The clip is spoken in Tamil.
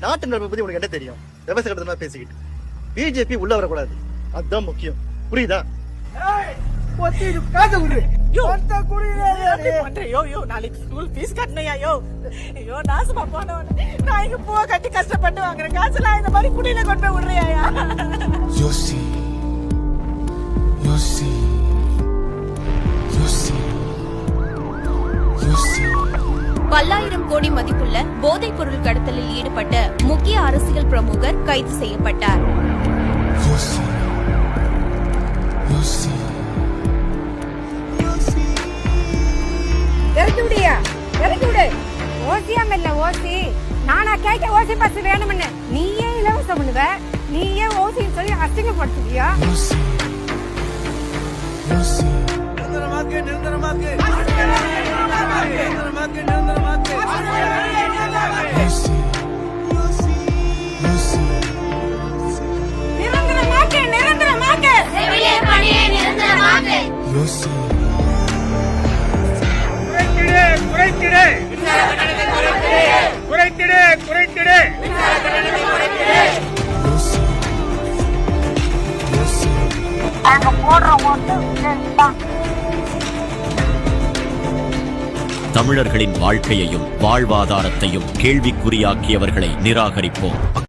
நாட்டு நடப்பை பத்தி உனக்கு என்ன தெரியும்? விவசாய கடத்தமா பேசிக்கிட்டு பிஜேபி உள்ள வரக்கூடாது, அதுதான் முக்கியம். புரியுதா? நாளைக்கு ஸ்கூல் ஃபீஸ் கட்டணையா? ஐயோ நாசமா போனவன, நான் இங்க பூவை கட்டி கஷ்டப்பட்டு வாங்குறேன் காசுலாம் இந்த மாதிரி குடியில கொண்டு போய் விடுறியா? பல்லாயிரம் கோடி மதிப்புள்ள போதைப் பொருள் கடத்தலில் ஈடுபட்ட முக்கிய அரசியல் பிரமுகர் கைது செய்யப்பட்டார். ஓசி நானா கேட்ட ஓசி பஸ் வேணும்னு நீயே இலவசம் பண்ணுவ, நீயே ஓசின்னு சொல்லி அசிங்கப்படுத்துவியா? தமிழர்களின் வாழ்க்கையையும் வாழ்வாதாரத்தையும் கேள்விக்குறியாக்கியவர்களை நிராகரிப்போம்.